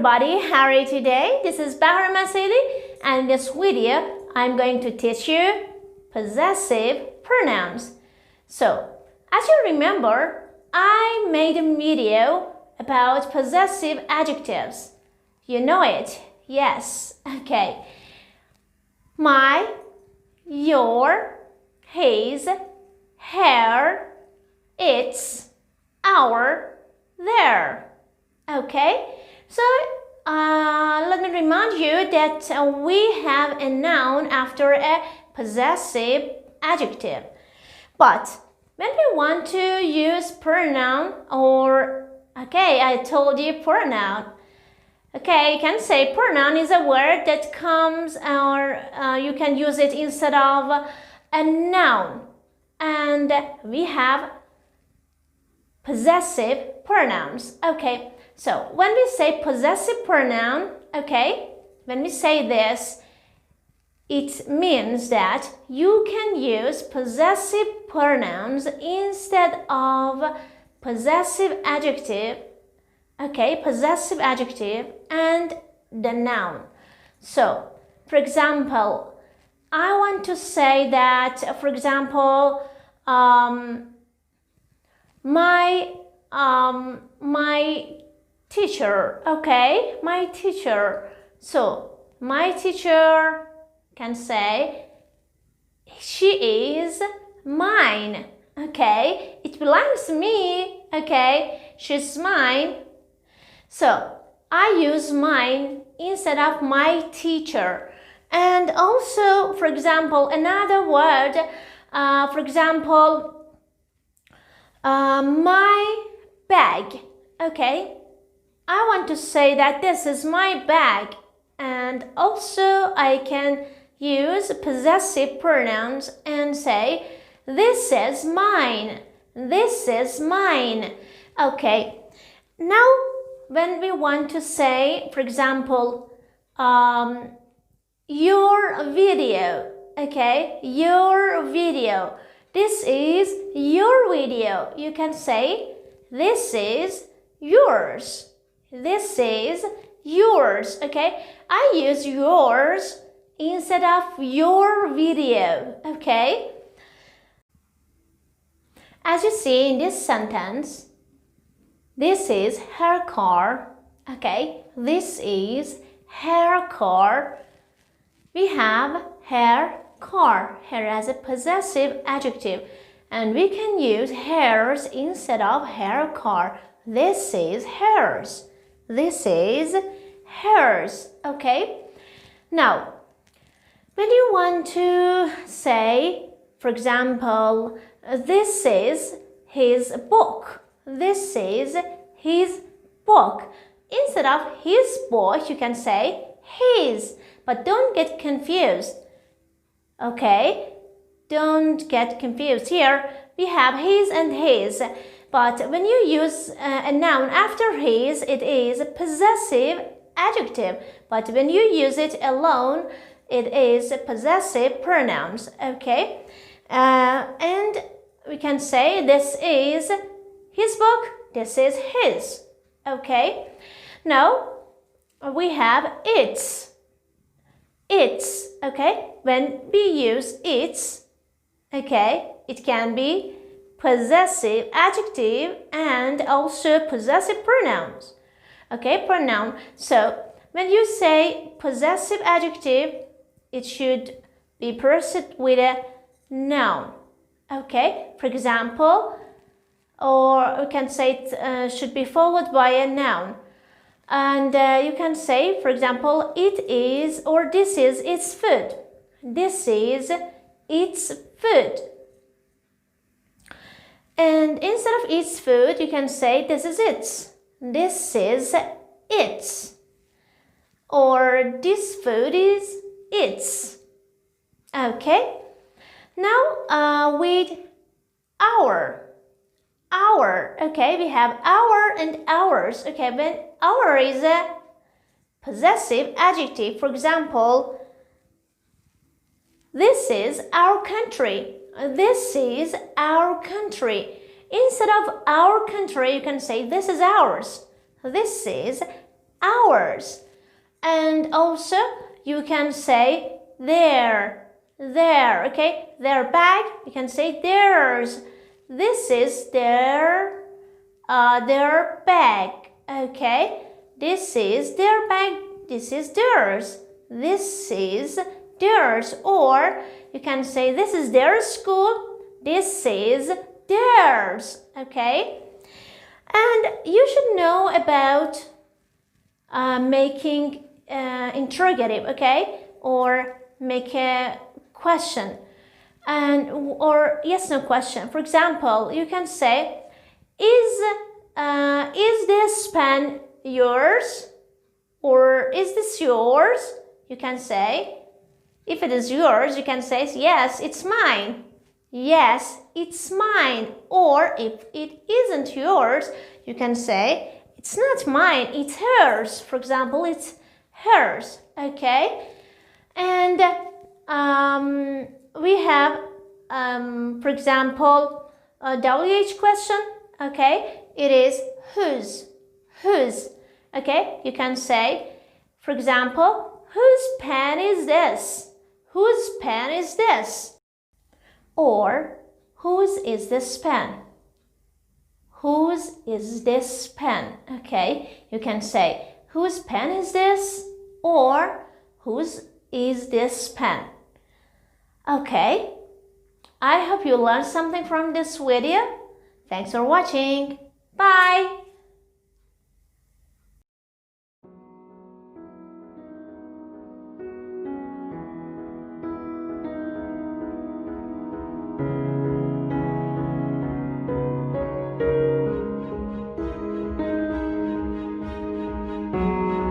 everybody, how are you today? This is Bahar Masili, and in this video I'm going to teach you possessive pronouns. So, as you remember, I made a video about possessive adjectives. You know it? Yes. Okay. My, your, his, her, its, our, their. Okay, so let me remind you that we have a noun after a possessive adjective. But when we want to use pronoun I told you pronoun. Okay, you can say pronoun is a word that comes you can use it instead of a noun. And we have possessive pronouns. Okay. So, when we say possessive pronoun, when we say this, it means that you can use possessive pronouns instead of possessive adjective, possessive adjective and the noun. So, for example, I want to say that, for example, my teacher, my teacher. So, my teacher can say, she is mine, it belongs to me, she's mine. So, I use mine instead of my teacher. And also, for example, another word, my bag, I want to say that this is my bag, and also I can use possessive pronouns and say this is mine, this is mine. Okay, now when we want to say, for example, your video, your video, this is your video, you can say this is yours. This is yours, I use yours instead of your video, As you see in this sentence, this is her car, This is her car. We have her car, her as a possessive adjective, and we can use hers instead of her car. This is hers. This is hers, Now, when you want to say, for example, this is his book. This is his book. Instead of his book, you can say his. But don't get confused, Don't get confused. Here, we have his and his. But when you use a noun after his, it is a possessive adjective. But when you use it alone, it is a possessive pronouns, And we can say this is his book, this is his, Now, we have its. Its, When we use its, it can be possessive adjective and also possessive pronouns, pronoun. So, when you say possessive adjective, it should be preceded with a noun, For example, or we can say it should be followed by a noun. And you can say, for example, it is or this is its food. This is its food. And instead of its food, you can say this is its. This is its. Or this food is its. Now with our. Our, we have our and ours, when our is a possessive adjective, for example, this is our country, this is our country. Instead of our country, you can say this is ours, this is ours. And also you can say their, okay? Their bag, you can say theirs. This is their bag, okay? This is their bag, this is theirs. This is theirs. Or you can say this is their school, this is theirs, okay? And you should know about making interrogative, okay? Or make a question or yes no question. For example, you can say, is this pen yours? Or is this yours? You can say, if it is yours, you can say, yes, it's mine. Yes, it's mine. Or if it isn't yours, you can say, it's not mine, it's hers. For example, it's hers, okay? And we have, for example, a WH question, okay? It is whose, okay? You can say, for example, whose pen is this? Whose pen is this? Or, whose is this pen? Whose is this pen? Okay, you can say, whose pen is this? Or, whose is this pen? Okay, I hope you learned something from this video. Thanks for watching. Bye!